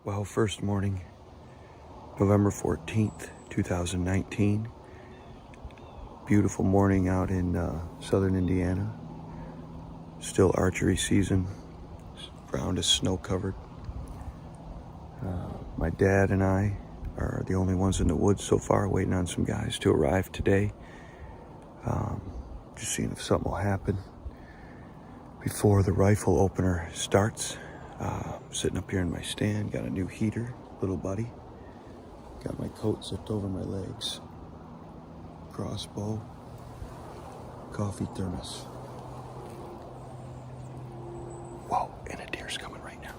Well, first morning, November 14th, 2019. Beautiful morning out in southern Indiana. Still archery season. Ground is snow covered. My dad and I are the only ones in the woods so far, waiting on some guys to arrive today. Just seeing if something will happen before the rifle opener starts. Sitting up here in my stand, got a new heater, little buddy. Got my coat zipped over my legs. Crossbow, coffee thermos. Whoa, and a deer's coming right now.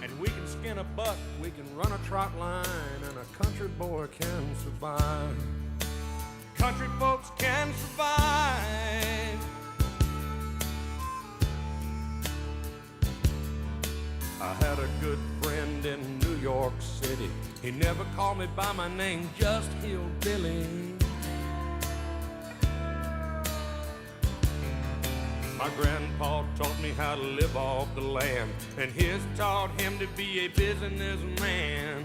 And we can skin a buck, we can run a trot line, and a country boy can survive. Country folks can survive. I had a good friend in New York City. He never called me by my name, just Hillbilly. My grandpa taught me how to live off the land, and his taught him to be a businessman.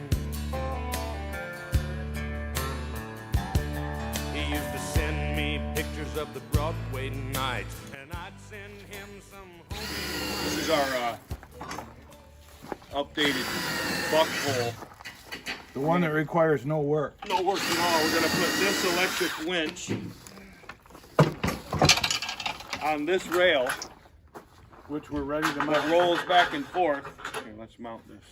He used to send me pictures of the Broadway nights, and I'd send him some. This is our updated buck pole. The one that requires no work. No work at all. We're gonna put this electric winch on this rail, Which we're ready to that mount. rolls back and forth. Here, let's mount this.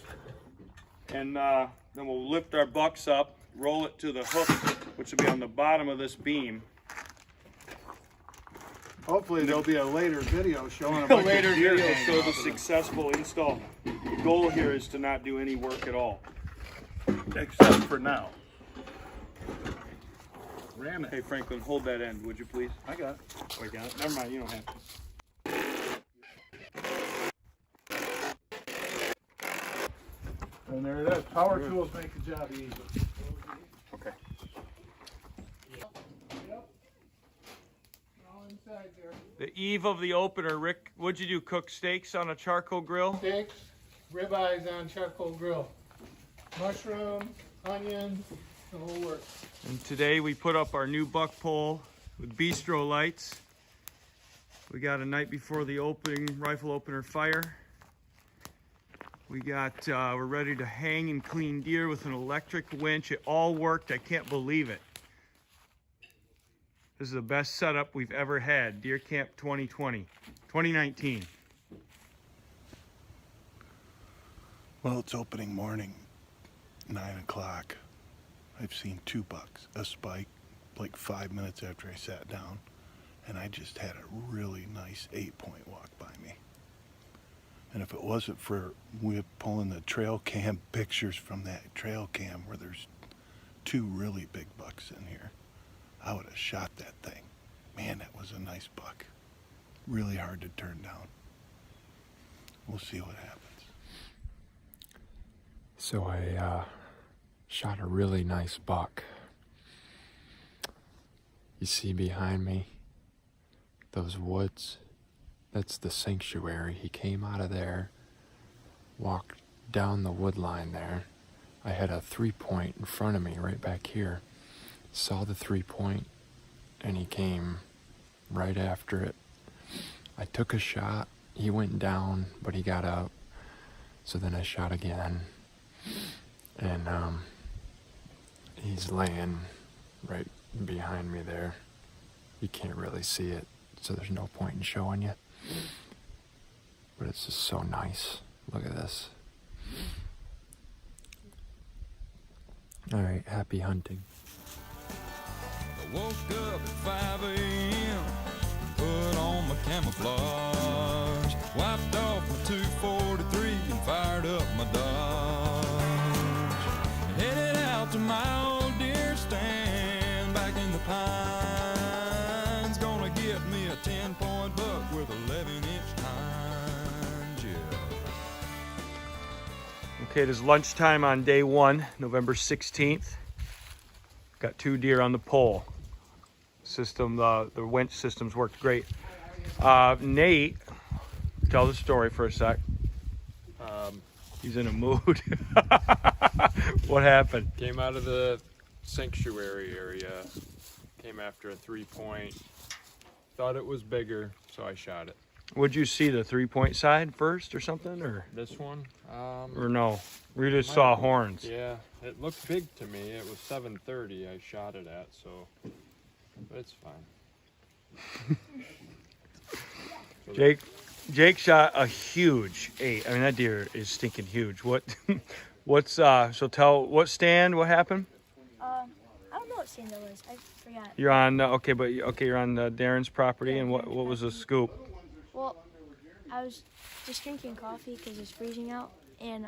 And then we'll lift our bucks up, roll it to the hook, which will be on the bottom of this beam. Hopefully there'll be a later video showing a A bunch later of deer video hanging show off the of it. successful install. The goal here is to not do any work at all. Except for now. Ram it. Hey Franklin, hold that end, would you please? I got it. Oh, you got it? Never mind, you don't have to. And there it is. Power tools make the job easy. Okay. The eve of the opener, Rick, what'd you do? Cook steaks on a charcoal grill? Steaks, ribeyes on charcoal grill, mushrooms, onions, the whole works. And today we put up our new buck pole with bistro lights. We got a night before the opening rifle opener fire. We got, we're ready to hang and clean deer with an electric winch. It all worked. I can't believe it. This is the best setup we've ever had. Deer Camp 2019. Well, it's opening morning, 9 o'clock. I've seen 2 bucks, a spike, like 5 minutes after I sat down, and I just had a really nice 8-point walk by me. And if it wasn't for we pulling the trail cam pictures from that trail cam where there's 2 really big bucks in here, I would have shot that thing. Man, that was a nice buck. Really hard to turn down. We'll see what happens. So I shot a really nice buck. You see behind me, those woods, that's the sanctuary. He came out of there, walked down the wood line there. I had a 3-point in front of me right back here. Saw the 3-point, and he came right after it. I took a shot. He went down, but he got up. So then I shot again. And he's laying right behind me there. You can't really see it, so there's no point in showing you. But it's just so nice. Look at this. All right, happy hunting. I woke up at 5 a.m., put on my camouflage, wiped off my 243 and fired up my Dodge. Headed out to my old deer stand back in the pines. Gonna get me a 10-point buck with 11-inch tines, yeah. Okay, it is lunchtime on day 1, November 16th. Got 2 deer on the pole. System, the winch systems worked great. Nate, tell the story for a sec. He's in a mood. What happened? Came out of the sanctuary area. Came after a 3-point. Thought it was bigger, so I shot it. Would you see the 3-point side first or something, or This one? no? We just saw horns. Yeah, it looked big to me. It was 7:30 I shot it at, so but it's fine. Jake shot a huge 8. I mean, that deer is stinking huge. What's so tell what stand? What happened? I don't know what stand that was. I forgot. You're on you're on Darren's property, and what was the scoop? Well, I was just drinking coffee because it's freezing out, and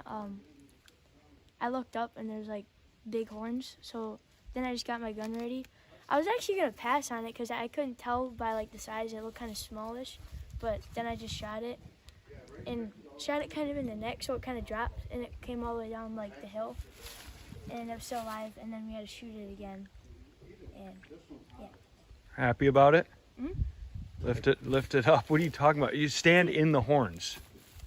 I looked up and there's like big horns. So then I just got my gun ready. I was actually gonna pass on it because I couldn't tell by like the size. It looked kind of smallish, but then I just shot it and shot it kind of in the neck, so it kind of dropped and it came all the way down like the hill, and it was still alive. And then we had to shoot it again, and yeah. Happy about it? Mhm. Lift it up. What are you talking about? You stand in the horns.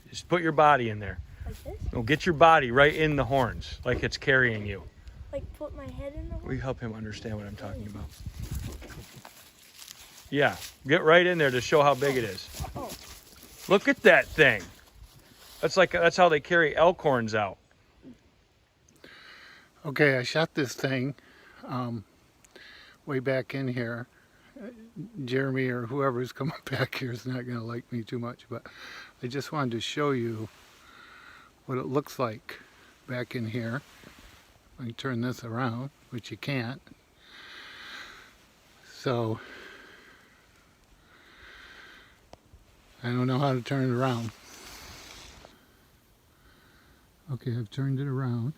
Just put your body in there. Like this? No, get your body right in the horns, like it's carrying you. Like put my head in the horn? Will you help him understand what I'm talking about? Yeah, get right in there to show how big it is. Oh. Look at that thing. That's how they carry elk horns out. Okay, I shot this thing way back in here. Jeremy or whoever's coming back here is not going to like me too much, but I just wanted to show you what it looks like back in here. I can turn this around, which you can't. So I don't know how to turn it around. Okay, I've turned it around.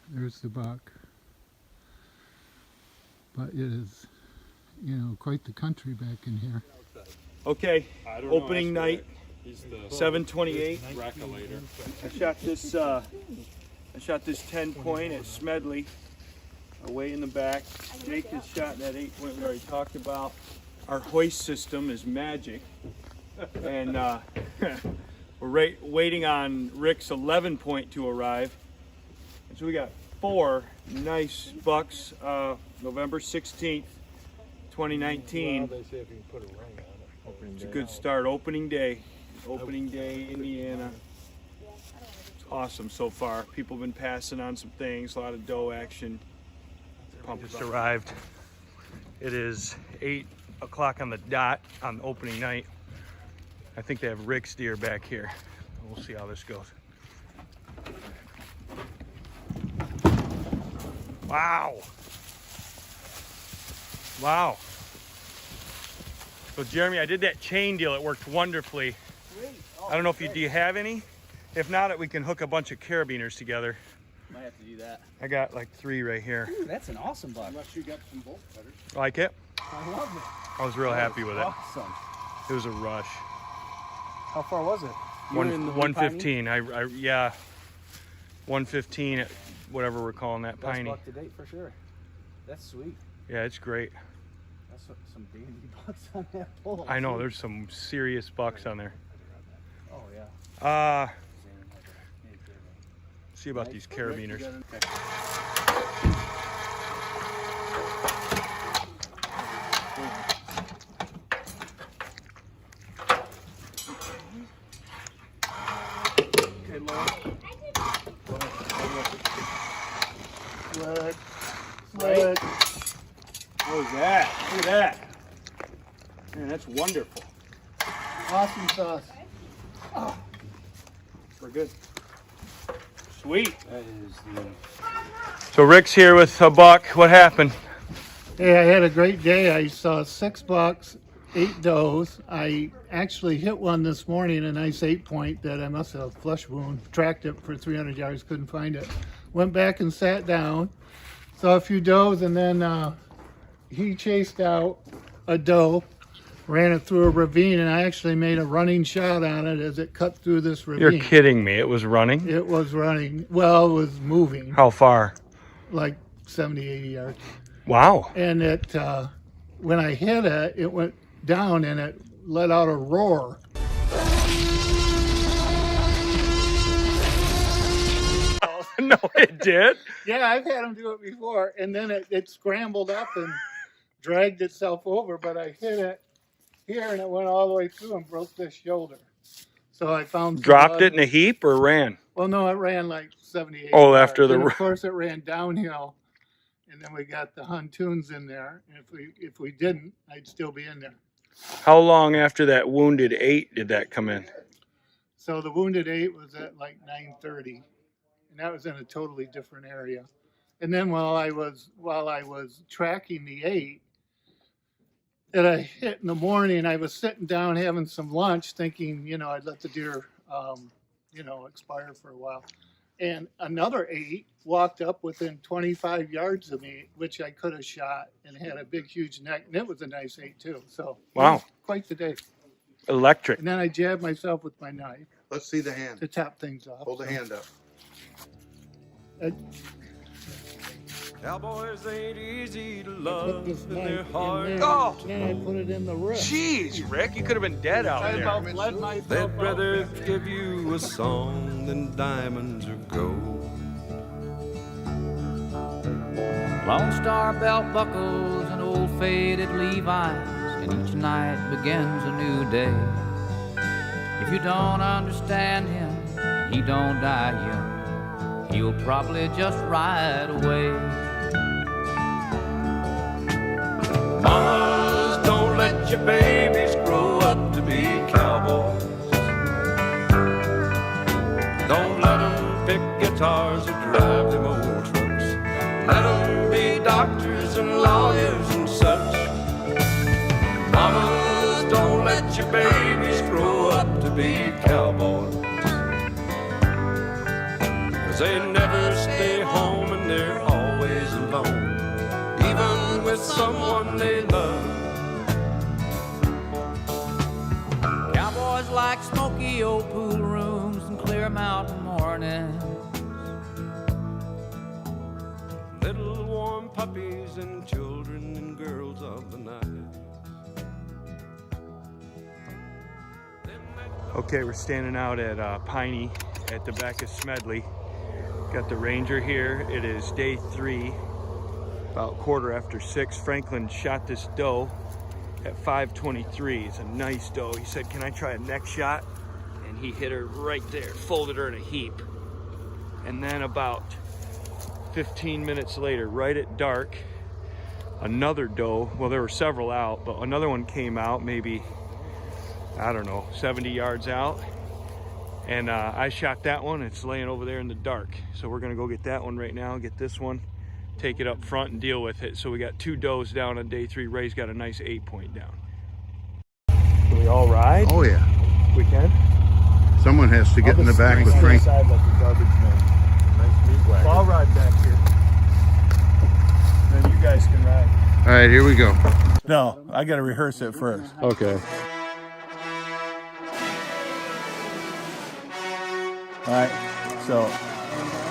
There's the buck. But it is, quite the country back in here. Okay, opening night, He's the 7:28. rackalator. I shot this 10-point at Smedley, away in the back. Jake has shot that 8-point we already talked about. Our hoist system is magic, and we're waiting on Rick's 11-point to arrive. And so we got 4 nice bucks. November 16th, 2019. It's a good start. Opening day, Indiana. It's awesome so far. People have been passing on some things, a lot of doe action. Pump just arrived. It is 8 o'clock on the dot on opening night. I think they have Rick's deer back here. We'll see how this goes. Wow. Wow. So Jeremy, I did that chain deal. It worked wonderfully. I don't know if do you have any? If not, we can hook a bunch of carabiners together. Might have to do that. I got like 3 right here. Ooh, that's an awesome buck. Unless you got some bolt cutters. Like it? I love it. I was real happy with it. Awesome. It was a rush. How far was it? You were in the 115. Yeah, 115 at whatever we're calling that, Best piney. buck to date for sure. That's sweet. Yeah, it's great. That's some dandy bucks on that pole. I know there's some serious bucks on there. Oh yeah. See about these carabiners. Okay, Laura. Sled. What was that? Look at that. Man, that's wonderful. Awesome sauce. We're good. Sweet. That is the So Rick's here with a buck. What happened? Hey, I had a great day. I saw 6 bucks, 8 does. I actually hit one this morning, a nice 8-point that I must have flesh wound. Tracked it for 300 yards, couldn't find it. Went back and sat down, saw a few does, and then he chased out a doe, ran it through a ravine, and I actually made a running shot on it as it cut through this ravine. You're kidding me. It was running? It was running. Well, it was moving. How far? Like 70, 80 yards. Wow. And it, when I hit it, it went down and it let out a roar. No, it did. Yeah, I've had them do it before, and then it scrambled up and dragged itself over, but I hit it here and it went all the way through and broke this shoulder. So I found some Dropped blood. it in a heap or ran? Well, no, it ran like 78 Oh, yards. after the And of course it ran downhill, and then we got the Huntoons in there. And if we didn't, I'd still be in there. How long after that wounded 8 did that come in? So the wounded 8 was at like 9:30, and that was in a totally different area. And then while I was tracking the 8 that I hit in the morning, I was sitting down having some lunch, thinking, you know, I'd let the deer, you know, expire for a while. And another 8 walked up within 25 yards of me, which I could have shot, and had a big, huge neck. And it was a nice 8 too. So Wow. it was quite the day. Electric. And then I jabbed myself with my knife Let's see the hand. to top things off. Hold the hand up. Cowboys ain't easy to Put love, this and knife they're in hard. there, Oh. and then I put it in the wrist. Jeez, Rick, you could have been dead out I there. about bled myself They'd out. rather give you a song than diamonds or gold. Lone Star belt buckles and old faded Levi's, and each night begins a new day. If you don't understand him, he don't die young. He'll probably just ride away. Mamas, don't let your babies grow up to be cowboys. Don't let them pick guitars or drive them old trucks. Let them be doctors and lawyers and such. Mamas, don't let your babies grow up to be cowboys. 'Cause they never stay home and they're always alone, even with someone they love. Cowboys like smoky old pool rooms and clear mountain mornings. Little warm puppies and children and girls of the night. Okay, we're standing out at Piney at the back of Smedley. Got the Ranger here. It is day 3, about 6:15. Franklin shot this doe at 5:23. It's a nice doe. He said, "Can I try a neck shot?" And he hit her right there, folded her in a heap. And then about 15 minutes later, right at dark, another doe, well, there were several out, but another one came out, maybe, I don't know, 70 yards out. And I shot that one. It's laying over there in the dark. So we're gonna go get that one right now, get this one, take it up front and deal with it. So we got 2 does down on day 3. Ray's got a nice 8-point down. Can we all ride? Oh yeah. We can? Someone has to get in the back with Frank. Side like a garbage man. Nice meat wagon. Well, I'll ride back here. Then you guys can ride. All right, here we go. No, I got to rehearse it first. Okay. All right. So,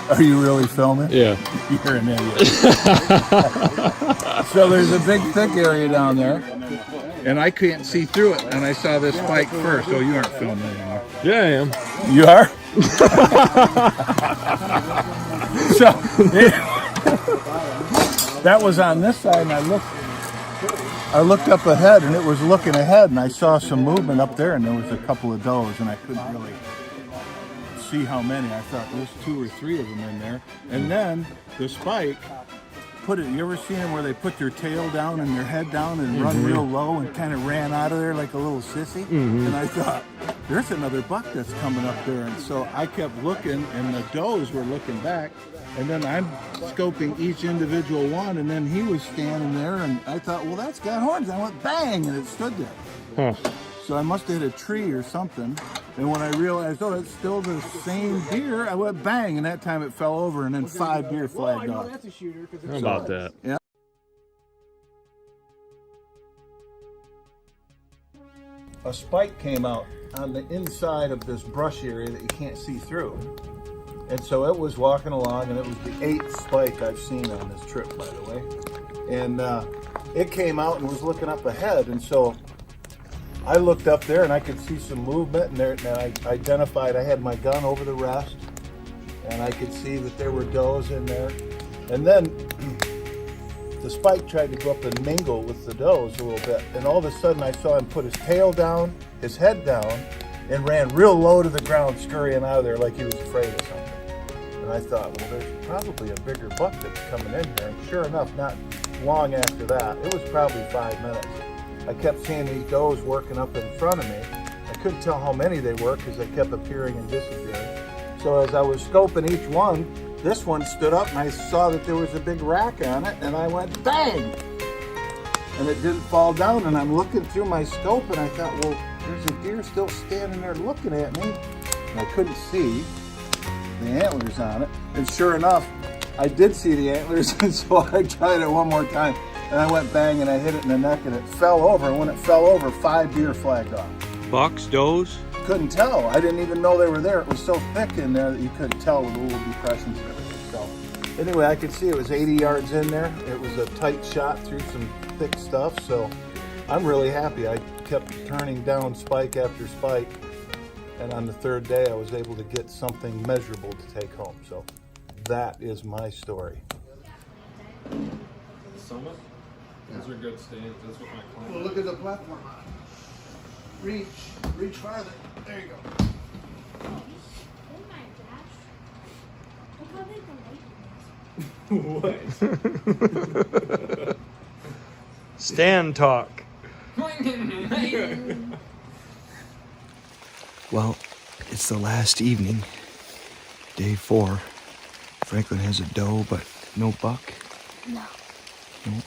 are you really filming? Yeah. You're an idiot. So there's a big thick area down there, and I can't see through it. And I saw this spike first. Oh, you aren't filming anymore. Yeah, I am. You are? So that was on this side, and I looked up ahead, and it was looking ahead, and I saw some movement up there, and there was a couple of does, and I couldn't really see how many. I thought there's 2 or 3 of them in there. And then the spike put it, you ever seen them where they put their tail down and their head down and run real low and kind of ran out of there like a little sissy? And I thought, there's another buck that's coming up there. And so I kept looking, and the does were looking back. And then I'm scoping each individual one, and then he was standing there, and I thought, well, that's got horns. I went bang, and it stood there. Huh. So I must have hit a tree or something. And when I realized, oh, it's still the same deer, I went bang, and that time it fell over, and then 5 deer flagged off. How about that? Yeah. A spike came out on the inside of this brush area that you can't see through. And so it was walking along, and it was the 8th spike I've seen on this trip, by the way. And it came out and was looking up ahead, and so I looked up there and I could see some movement, and I identified, I had my gun over the rest, and I could see that there were does in there. And then the spike tried to go up and mingle with the does a little bit, and all of a sudden I saw him put his tail down, his head down, and ran real low to the ground, scurrying out of there like he was afraid of something. And I thought, well, there's probably a bigger buck that's coming in here. And sure enough, not long after that, it was probably 5 minutes, I kept seeing these does working up in front of me. I couldn't tell how many they were because they kept appearing and disappearing. So as I was scoping each one, this one stood up and I saw that there was a big rack on it, and I went bang! And it didn't fall down, and I'm looking through my scope and I thought, well, there's a deer still standing there looking at me. And I couldn't see the antlers on it. And sure enough, I did see the antlers, and so I tried it one more time. And I went bang and I hit it in the neck and it fell over. And when it fell over, 5 deer flagged off. Bucks, does? Couldn't tell. I didn't even know they were there. It was so thick in there that you couldn't tell with the little depressions and everything. So anyway, I could see it was 80 yards in there. It was a tight shot through some thick stuff. So I'm really happy. I kept turning down spike after spike. And on the third day, I was able to get something measurable to take home. So that is my story. Summit? Those are good stands. That's what my client. Well, look at the platform on it. Reach farther. There you go. Oh my gosh. Look how big the light is. What? Stand talk. Well, it's the last evening, day 4. Franklin has a doe, but no buck. No. Nope.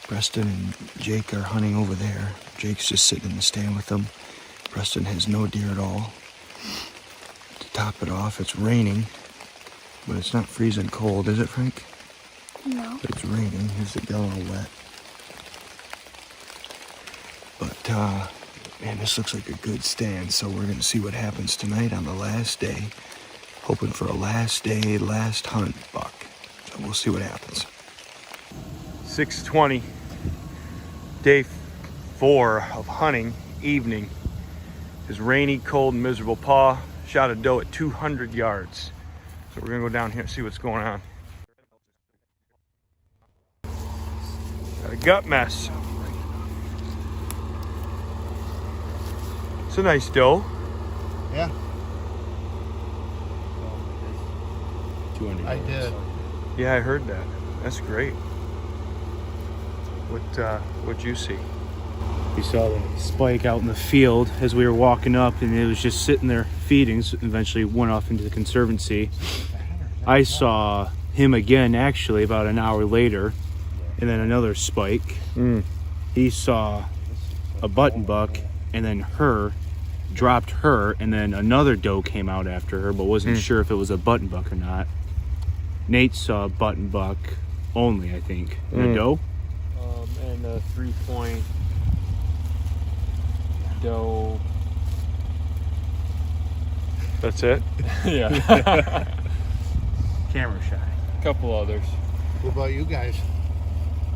Preston and Jake are hunting over there. Jake's just sitting in the stand with them. Preston has no deer at all. To top it off, it's raining, but it's not freezing cold, is it, Frank? No. But it's raining. Here's the gun all wet. But, man, this looks like a good stand, so we're going to see what happens tonight on the last day. Hoping for a last day, last hunt buck. So we'll see what happens. 6:20, day 4 of hunting, evening. It's rainy, cold, and miserable. Paw shot a doe at 200 yards. So we're gonna go down here and see what's going on. Got a gut mess. It's a nice doe. Yeah, 200 I did. Yeah, I heard that. That's great. What'd you see? We saw the spike out in the field as we were walking up, and it was just sitting there feeding. So eventually went off into the conservancy. I saw him again actually about an hour later, and then another spike. He saw a button buck, and then dropped her, and then another doe came out after her, but wasn't sure if it was a button buck or not. Nate saw a button buck only, I think. And a doe? And a 3-point doe. That's it? Yeah. Camera shy. Couple others. What about you guys?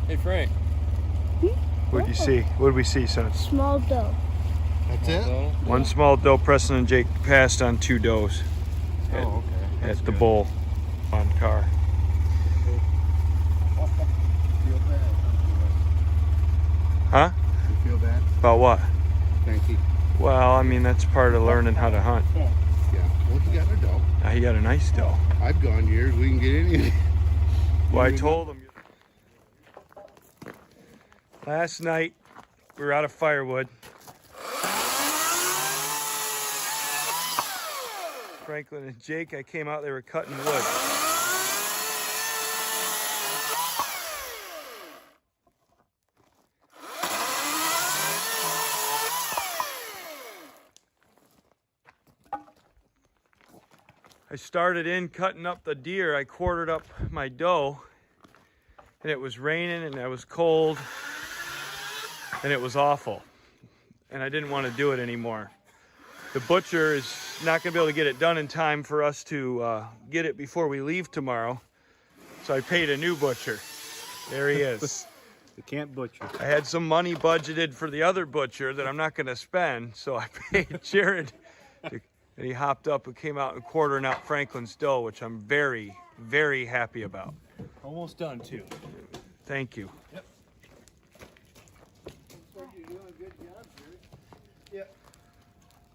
Hey, Frank. What'd you see? What did we see, son? Small doe. That's it? One small doe. Preston and Jake passed on 2 does at, Oh, okay. at the bull on car. Feel bad. Huh? You feel bad? About what? Frankie? Well, I mean, that's part of learning how to hunt. Yeah. Well, you got a doe. Now, he got a nice doe. I've gone years. We can get any. Well, I told him. Last night, we were out of firewood. Franklin and Jake, I came out, they were cutting wood. I started in cutting up the deer. I quartered up my doe, and it was raining and it was cold and it was awful. And I didn't want to do it anymore. The butcher is not going to be able to get it done in time for us to get it before we leave tomorrow. So I paid a new butcher. There he is. You can't butcher. I had some money budgeted for the other butcher that I'm not going to spend, so I paid Jared. And he hopped up and came out and quartering out Franklin's doe, which I'm very, very happy about. Almost done too. Thank you. Yep.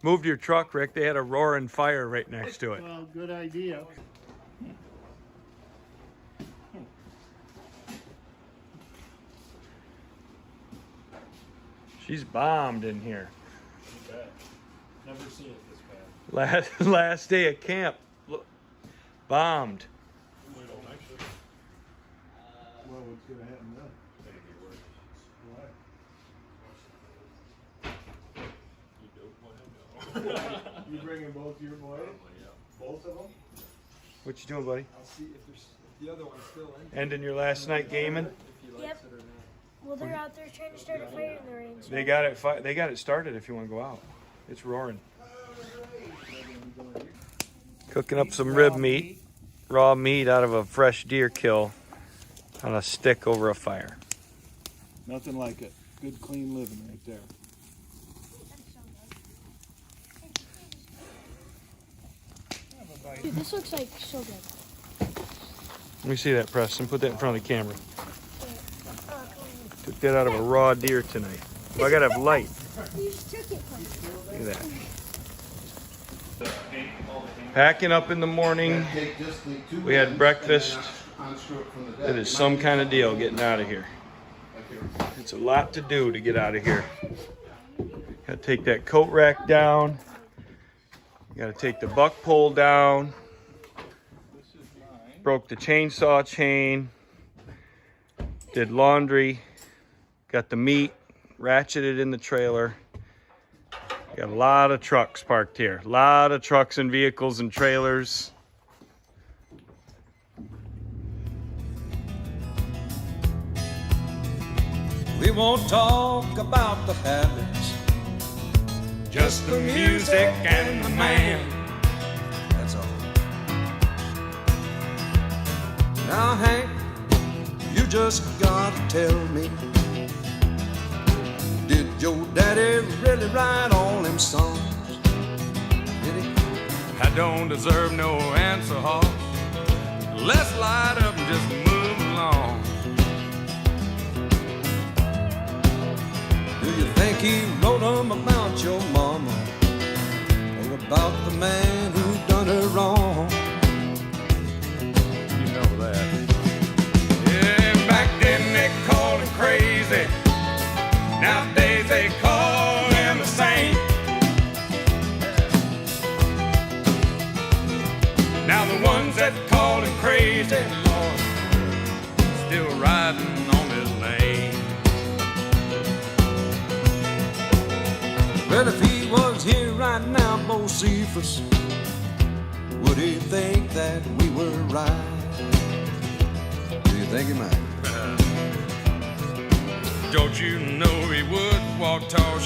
Moved your truck, Rick. They had a roaring fire right next to it. Well, good idea. She's bombed in here. Never seen it this bad. Last day at camp, look, bombed. Well, what's gonna happen then? You bringing both your boys? Both of them? What you doing, buddy? I'll see if the other one's still in. Ending your last night gaming? If he likes Yep. it or not. Well, they're out there trying to start a fire in the rain. So They got it. They got it started. If you want to go out, it's roaring. Cooking up some rib meat, raw meat out of a fresh deer kill, on a stick over a fire. Nothing like it. Good, clean living right there. Dude, this looks like so good. Let me see that, Preston. Put that in front of the camera. Took that out of a raw deer tonight. Well, I gotta have light. You just took it from me. Look at that. Packing up in the morning. We had breakfast. It is some kind of deal getting out of here. It's a lot to do to get out of here. Gotta take that coat rack down. Gotta take the buck pole down. Broke the chainsaw chain. Did laundry. Got the meat. Ratcheted in the trailer. Got a lot of trucks parked here. A lot of trucks and vehicles and trailers. We won't talk about the habits, just the music and the man. That's all. Now, Hank, you just gotta tell me, did your daddy really write all them songs? Did he? I don't deserve no answer, Hawk. Let's light up and just move along. Do you think he wrote them about your mama, or about the man who done her wrong? You know that. Yeah, back then they called him crazy. Nowadays they call him a saint. Now the ones that called him crazy, Lord, still riding on his lane. Well, if he was here right now, Bocephus, would he think that we were right? Do you think he might? Don't you know he would walk tall,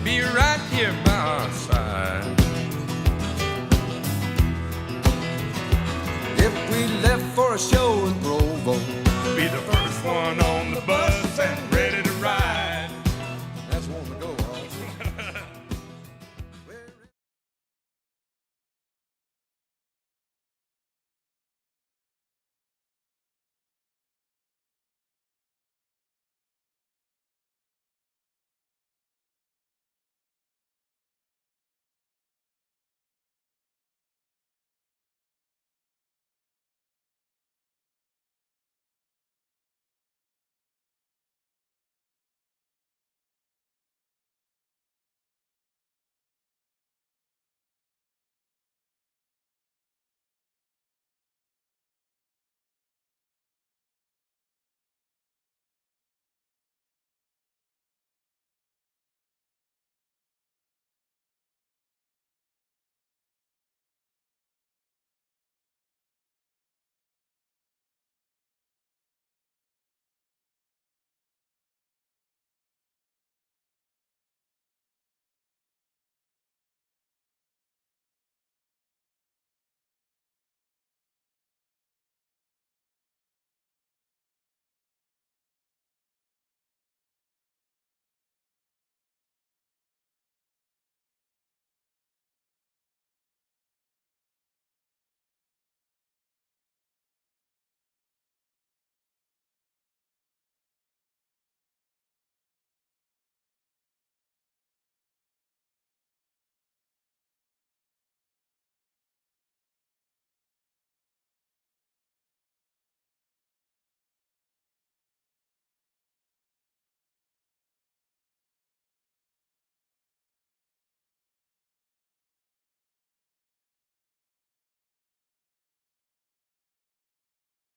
be right here by our side. If we left for a show in Provo, Be the first one on